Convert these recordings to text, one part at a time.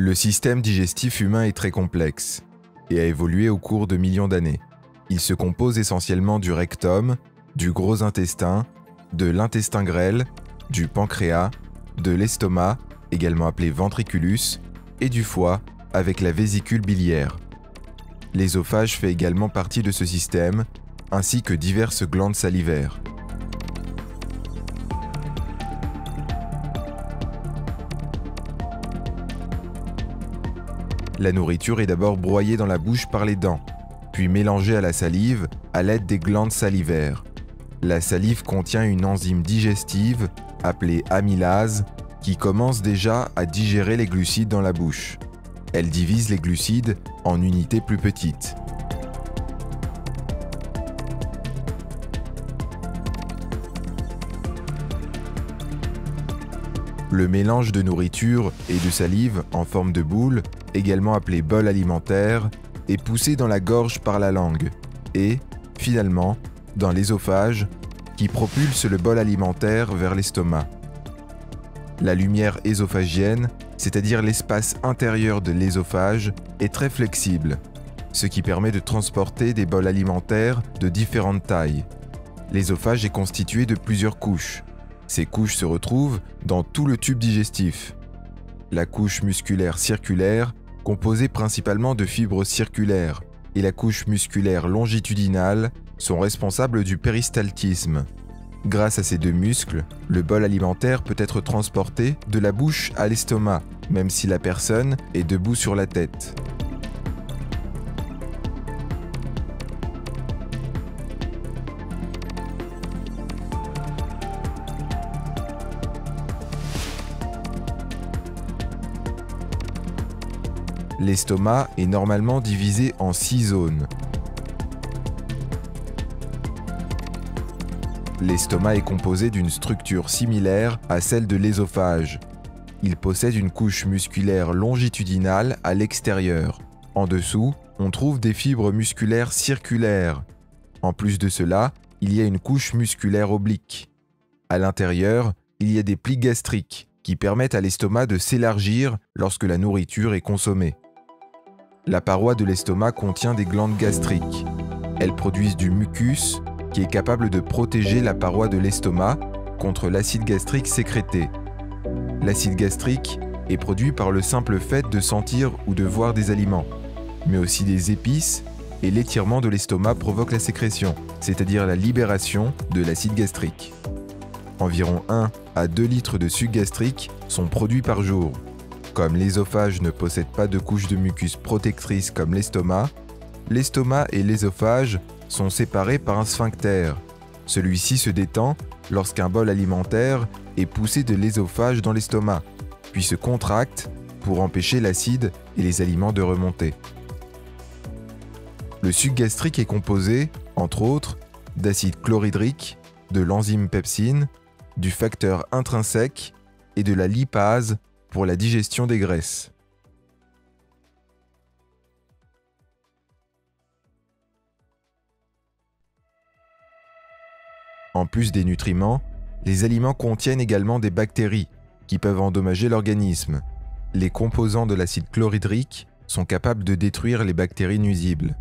Le système digestif humain est très complexe et a évolué au cours de millions d'années. Il se compose essentiellement du rectum, du gros intestin, de l'intestin grêle, du pancréas, de l'estomac, également appelé ventriculus, et du foie avec la vésicule biliaire. L'ésophage fait également partie de ce système, ainsi que diverses glandes salivaires. La nourriture est d'abord broyée dans la bouche par les dents, puis mélangée à la salive à l'aide des glandes salivaires. La salive contient une enzyme digestive appelée amylase qui commence déjà à digérer les glucides dans la bouche. Elle divise les glucides en unités plus petites. Le mélange de nourriture et de salive en forme de boule, également appelé bol alimentaire, est poussé dans la gorge par la langue et, finalement, dans l'ésophage, qui propulse le bol alimentaire vers l'estomac. La lumière ésophagienne, c'est-à-dire l'espace intérieur de l'ésophage, est très flexible, ce qui permet de transporter des bols alimentaires de différentes tailles. L'ésophage est constitué de plusieurs couches. Ces couches se retrouvent dans tout le tube digestif. La couche musculaire circulaire, composée principalement de fibres circulaires, et la couche musculaire longitudinale sont responsables du péristaltisme. Grâce à ces deux muscles, le bol alimentaire peut être transporté de la bouche à l'estomac, même si la personne est debout sur la tête. L'estomac est normalement divisé en 6 zones. L'estomac est composé d'une structure similaire à celle de l'ésophage. Il possède une couche musculaire longitudinale à l'extérieur. En dessous, on trouve des fibres musculaires circulaires. En plus de cela, il y a une couche musculaire oblique. À l'intérieur, il y a des plis gastriques qui permettent à l'estomac de s'élargir lorsque la nourriture est consommée. La paroi de l'estomac contient des glandes gastriques. Elles produisent du mucus qui est capable de protéger la paroi de l'estomac contre l'acide gastrique sécrété. L'acide gastrique est produit par le simple fait de sentir ou de voir des aliments, mais aussi des épices, et l'étirement de l'estomac provoque la sécrétion, c'est-à-dire la libération de l'acide gastrique. Environ 1 à 2 litres de suc gastrique sont produits par jour. Comme l'ésophage ne possède pas de couche de mucus protectrice comme l'estomac et l'ésophage sont séparés par un sphincter. Celui-ci se détend lorsqu'un bol alimentaire est poussé de l'ésophage dans l'estomac, puis se contracte pour empêcher l'acide et les aliments de remonter. Le suc gastrique est composé, entre autres, d'acide chlorhydrique, de l'enzyme pepsine, du facteur intrinsèque et de la lipase pour la digestion des graisses. En plus des nutriments, les aliments contiennent également des bactéries qui peuvent endommager l'organisme. Les composants de l'acide chlorhydrique sont capables de détruire les bactéries nuisibles.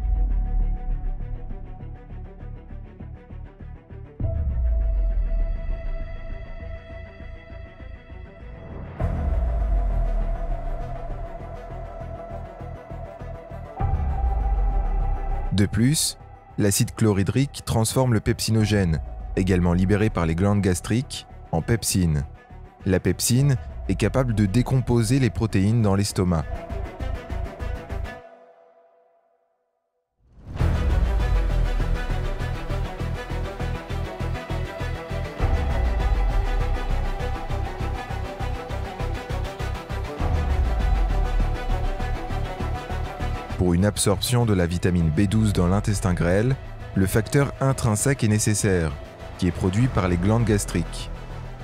De plus, l'acide chlorhydrique transforme le pepsinogène, également libéré par les glandes gastriques, en pepsine. La pepsine est capable de décomposer les protéines dans l'estomac. Pour une absorption de la vitamine B12 dans l'intestin grêle, le facteur intrinsèque est nécessaire, qui est produit par les glandes gastriques.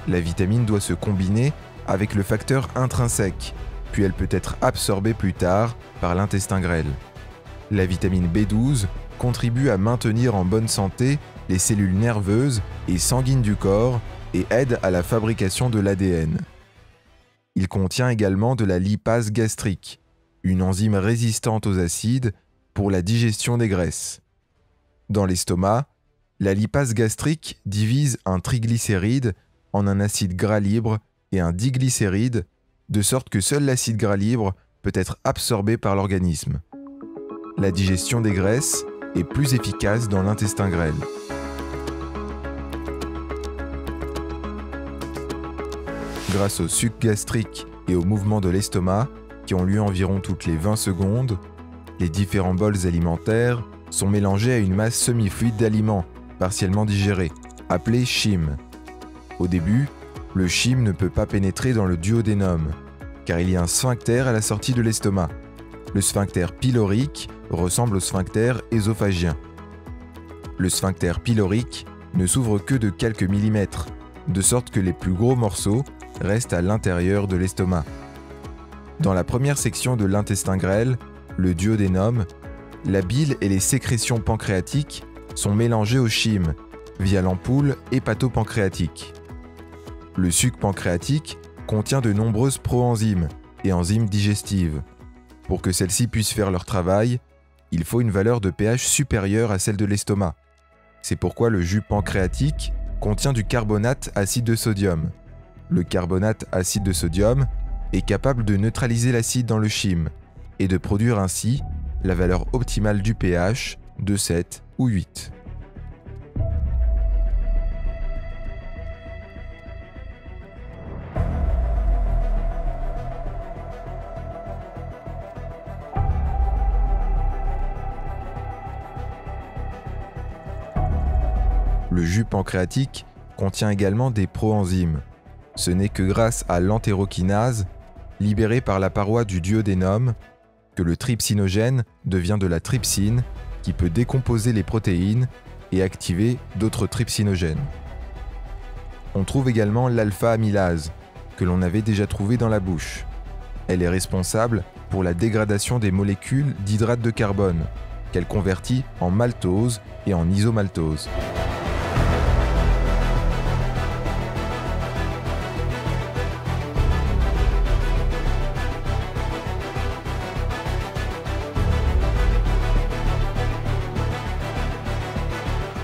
La vitamine doit se combiner avec le facteur intrinsèque, puis elle peut être absorbée plus tard par l'intestin grêle. La vitamine B12 contribue à maintenir en bonne santé les cellules nerveuses et sanguines du corps et aide à la fabrication de l'ADN. Il contient également de la lipase gastrique, une enzyme résistante aux acides pour la digestion des graisses. Dans l'estomac, la lipase gastrique divise un triglycéride en un acide gras libre et un diglycéride, de sorte que seul l'acide gras libre peut être absorbé par l'organisme. La digestion des graisses est plus efficace dans l'intestin grêle. Grâce au suc gastrique et au mouvement de l'estomac, qui ont lieu environ toutes les 20 secondes, les différents bols alimentaires sont mélangés à une masse semi-fluide d'aliments, partiellement digérés, appelée chyme. Au début, le chyme ne peut pas pénétrer dans le duodénum, car il y a un sphincter à la sortie de l'estomac. Le sphincter pylorique ressemble au sphincter œsophagien. Le sphincter pylorique ne s'ouvre que de quelques millimètres, de sorte que les plus gros morceaux restent à l'intérieur de l'estomac. Dans la première section de l'intestin grêle, le duodénum, la bile et les sécrétions pancréatiques sont mélangées au chyme via l'ampoule hépato-pancréatique. Le suc pancréatique contient de nombreuses proenzymes et enzymes digestives. Pour que celles-ci puissent faire leur travail, il faut une valeur de pH supérieure à celle de l'estomac. C'est pourquoi le jus pancréatique contient du carbonate acide de sodium. Le carbonate acide de sodium est capable de neutraliser l'acide dans le chyme et de produire ainsi la valeur optimale du pH de 7 ou 8. Le jus pancréatique contient également des proenzymes. Ce n'est que grâce à l'entérokinase, libérée par la paroi du duodénum, que le trypsinogène devient de la trypsine qui peut décomposer les protéines et activer d'autres trypsinogènes. On trouve également l'alpha-amylase, que l'on avait déjà trouvé dans la bouche. Elle est responsable pour la dégradation des molécules d'hydrate de carbone, qu'elle convertit en maltose et en isomaltose.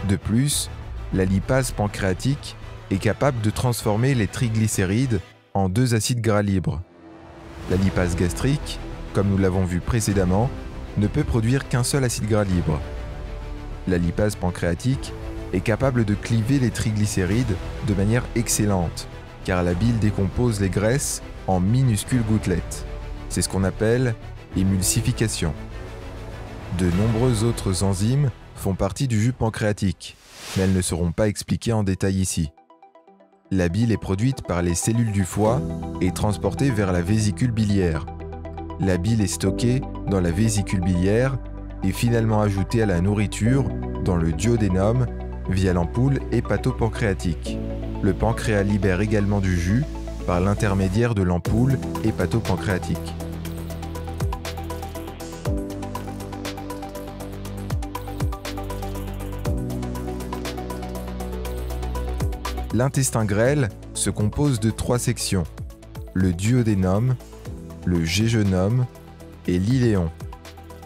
De plus, la lipase pancréatique est capable de transformer les triglycérides en 2 acides gras libres. La lipase gastrique, comme nous l'avons vu précédemment, ne peut produire qu'un seul acide gras libre. La lipase pancréatique est capable de cliver les triglycérides de manière excellente, car la bile décompose les graisses en minuscules gouttelettes. C'est ce qu'on appelle émulsification. De nombreuses autres enzymes font partie du jus pancréatique, mais elles ne seront pas expliquées en détail ici. La bile est produite par les cellules du foie et transportée vers la vésicule biliaire. La bile est stockée dans la vésicule biliaire et finalement ajoutée à la nourriture dans le duodénum via l'ampoule hépato-pancréatique. Le pancréas libère également du jus par l'intermédiaire de l'ampoule hépato-pancréatique. L'intestin grêle se compose de 3 sections, le duodénum, le jéjunum et l'iléon.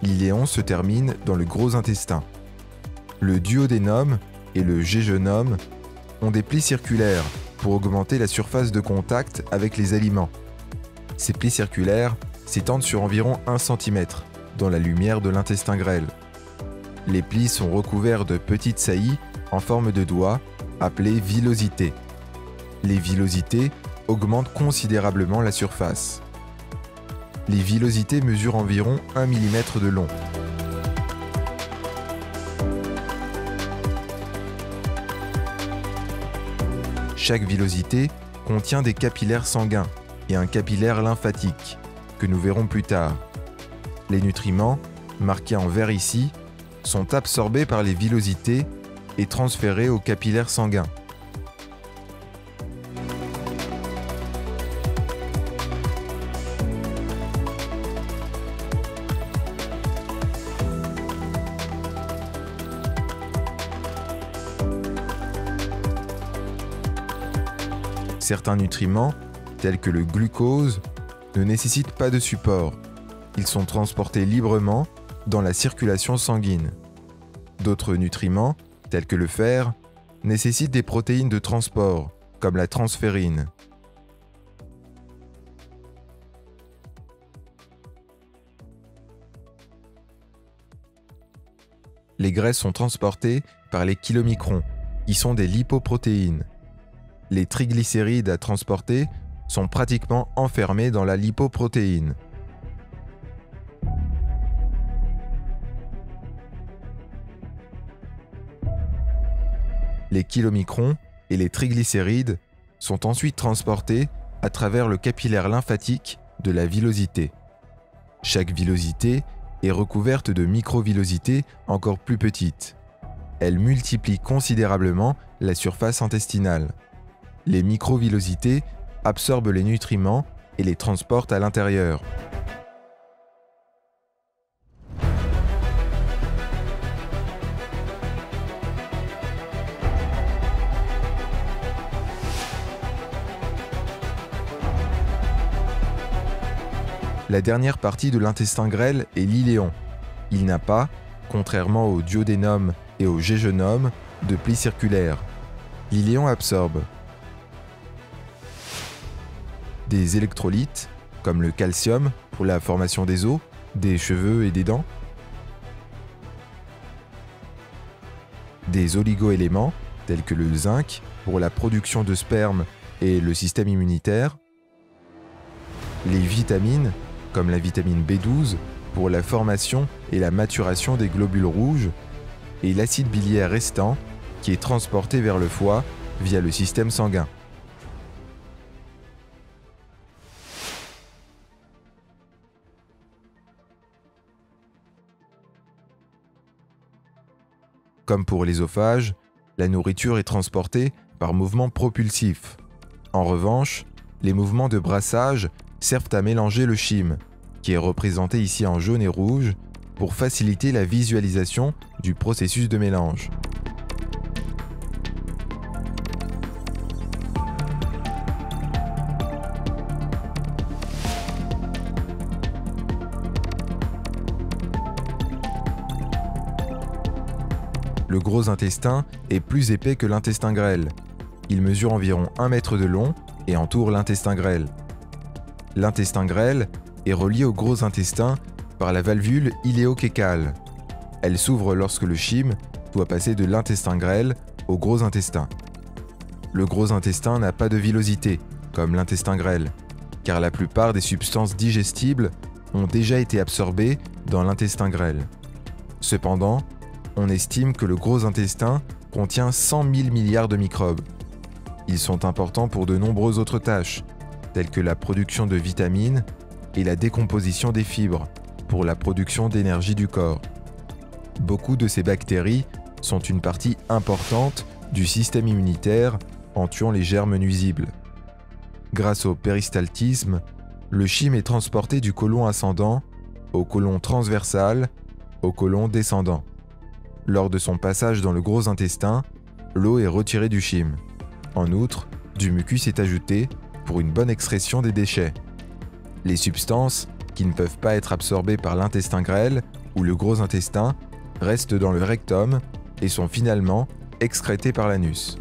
L'iléon se termine dans le gros intestin. Le duodénum et le jéjunum ont des plis circulaires pour augmenter la surface de contact avec les aliments. Ces plis circulaires s'étendent sur environ 1 cm dans la lumière de l'intestin grêle. Les plis sont recouverts de petites saillies en forme de doigts appelées villosités. Les villosités augmentent considérablement la surface. Les villosités mesurent environ 1 mm de long. Chaque villosité contient des capillaires sanguins et un capillaire lymphatique, que nous verrons plus tard. Les nutriments, marqués en vert ici, sont absorbés par les villosités et transférés aux capillaires sanguins. Certains nutriments tels que le glucose, ne nécessitent pas de support. Ils sont transportés librement dans la circulation sanguine. D'autres nutriments, tels que le fer, nécessitent des protéines de transport, comme la transférine. Les graisses sont transportées par les kilomicrons, qui sont des lipoprotéines. Les triglycérides à transporter sont pratiquement enfermés dans la lipoprotéine. Les kilomicrons et les triglycérides sont ensuite transportés à travers le capillaire lymphatique de la villosité. Chaque villosité est recouverte de microvillosités encore plus petites. Elles multiplient considérablement la surface intestinale. Les microvillosités absorbent les nutriments et les transportent à l'intérieur. La dernière partie de l'intestin grêle est l'iléon. Il n'a pas, contrairement au duodénum et au jéjunum, de plis circulaires. L'iléon absorbe des électrolytes, comme le calcium pour la formation des os, des cheveux et des dents, des oligoéléments, tels que le zinc pour la production de sperme et le système immunitaire, les vitamines, comme la vitamine B12 pour la formation et la maturation des globules rouges, et l'acide biliaire restant qui est transporté vers le foie via le système sanguin. Comme pour l'ésophage, la nourriture est transportée par mouvements propulsifs. En revanche, les mouvements de brassage servent à mélanger le chyme, qui est représenté ici en jaune et rouge, pour faciliter la visualisation du processus de mélange. Le gros intestin est plus épais que l'intestin grêle. Il mesure environ 1 mètre de long et entoure l'intestin grêle. L'intestin grêle est relié au gros intestin par la valvule iléokécale. Elle s'ouvre lorsque le chyme doit passer de l'intestin grêle au gros intestin. Le gros intestin n'a pas de villosité, comme l'intestin grêle, car la plupart des substances digestibles ont déjà été absorbées dans l'intestin grêle. Cependant, on estime que le gros intestin contient 100 000 milliards de microbes. Ils sont importants pour de nombreuses autres tâches, telles que la production de vitamines et la décomposition des fibres, pour la production d'énergie du corps. Beaucoup de ces bactéries sont une partie importante du système immunitaire en tuant les germes nuisibles. Grâce au péristaltisme, le chyme est transporté du côlon ascendant au côlon transversal, au côlon descendant. Lors de son passage dans le gros intestin, l'eau est retirée du chyme. En outre, du mucus est ajouté pour une bonne excrétion des déchets. Les substances, qui ne peuvent pas être absorbées par l'intestin grêle ou le gros intestin, restent dans le rectum et sont finalement excrétées par l'anus.